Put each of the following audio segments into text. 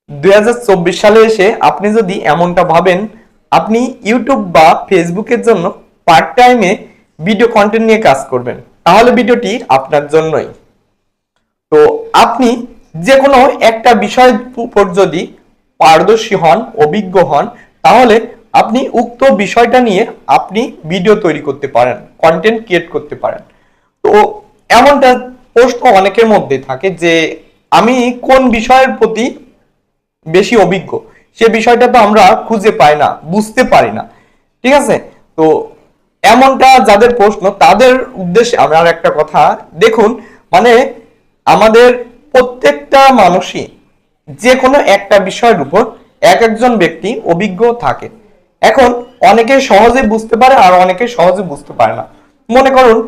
2024 সালে এসে আপনি যদি এমনটা ভাবেন আপনি ইউটিউব বা ফেসবুকের জন্য পার্ট টাইমে ভিডিও কন্টেন্ট নিয়ে কাজ করবেন, তাহলে ভিডিওটি আপনার জন্যই। তো আপনি যে কোনো একটা বিষয়ের উপর যদি পারদর্শী হন, অভিজ্ঞ হন, তাহলে আপনি উক্ত বিষয়টা নিয়ে আপনি ভিডিও তৈরি করতে পারেন, কন্টেন্ট ক্রিয়েট করতে পারেন। তো এমনটা প্রশ্ন অনেকের মধ্যে থাকে যে আমি কোন বিষয়ের প্রতি বেশি অভিজ্ঞ, সে বিষয়টা তো আমরা খুঁজে পাই না, বুঝতে পারি না, ঠিক আছে? তো এমনটা যাদের প্রশ্ন তাদের উদ্দেশ্যে আমার একটা কথা, দেখুন মানে আমাদের প্রত্যেকটা মানুষই যে কোনো একটা বিষয়ের উপর এক একজন ব্যক্তি অভিজ্ঞ থাকে। এখন অনেকে সহজে বুঝতে পারে আর অনেকে সহজে বুঝতে পারে না। মনে করুন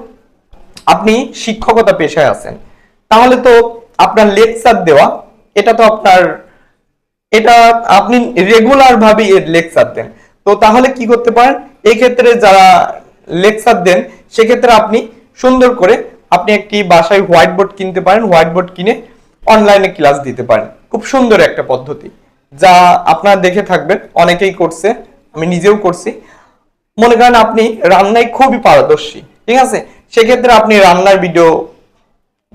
আপনি শিক্ষকতা পেশায় আছেন, তাহলে তো আপনার লেকচার দেওয়া, এটা তো আপনার, এটা আপনি রেগুলার ভাবে লেকচার দেন। তো তাহলে কি করতে পারেন, এই ক্ষেত্রে যারা লেকচার দেন সেক্ষেত্রে আপনি সুন্দর করে আপনি একটি বাসায় হোয়াইট বোর্ড কিনতে পারেন, হোয়াইট বোর্ড কিনে অনলাইনে ক্লাস দিতে পারেন। খুব সুন্দর একটা পদ্ধতি, যা আপনারা দেখে থাকবেন, অনেকেই করছে, আমি নিজেও করছি। মনে করেন আপনি রান্নায় খুবই পারদর্শী, ঠিক আছে, সেক্ষেত্রে আপনি রান্নার ভিডিও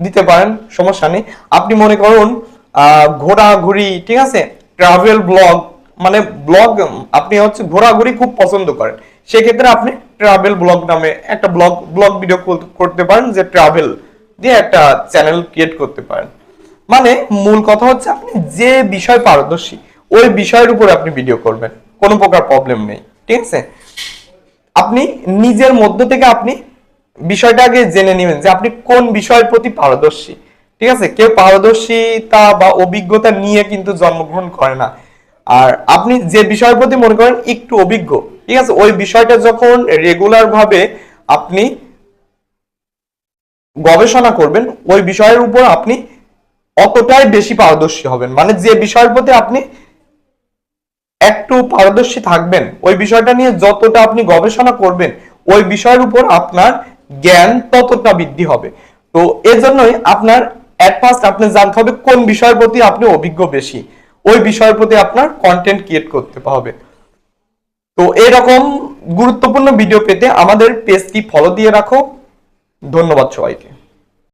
দিতে পারেন, সমস্যা নেই। আপনি মনে করুন ঘোরাঘুরি, ঠিক আছে, ট্রাভেল ব্লগ, মানে ব্লগ, আপনি হচ্ছে ঘোরাঘুরি খুব পছন্দ করেন, সেক্ষেত্রে আপনি ট্রাভেল ব্লগ নামে একটা ব্লগ ভিডিও করতে পারেন, যে ট্রাভেল দিয়ে একটা চ্যানেল ক্রিয়েট করতে পারেন। মানে মূল কথা হচ্ছে আপনি যে বিষয় পারদর্শী ওই বিষয়ের উপর আপনি ভিডিও করবেন, কোনো প্রকার প্রবলেম নেই, ঠিক আছে? আপনি নিজের মধ্য থেকে আপনি বিষয়টা আগে জেনে নেবেন যে আপনি কোন বিষয়ের প্রতি পারদর্শী, ঠিক আছে? কেউ পারদর্শিতা বা অভিজ্ঞতা নিয়ে কিন্তু জন্মগ্রহণ করে না। আর আপনি যে বিষয়ের প্রতি মনে করেন একটু অভিজ্ঞ, ঠিক আছে, ওই বিষয়টা যখন রেগুলার ভাবে আপনি গবেষণা করবেন, ওই বিষয়ের উপর আপনি অতটাই বেশি পারদর্শী হবেন। মানে যে বিষয়ের প্রতি আপনি একটু পারদর্শী থাকবেন, ওই বিষয়টা নিয়ে যতটা আপনি গবেষণা করবেন, ওই বিষয়ের উপর আপনার জ্ঞান ততটা বৃদ্ধি হবে। তো এজন্যই আপনার এট ফার্স্ট আপনি জানতে হবে কোন বিষয়ের প্রতি আপনি অভিজ্ঞ বেশি, ওই বিষয়ের প্রতি আপনার কন্টেন্ট ক্রিয়েট করতে হবে। তো এরকম গুরুত্বপূর্ণ ভিডিও পেতে আমাদের পেজটি ফলো দিয়ে রাখো। ধন্যবাদ সবাইকে।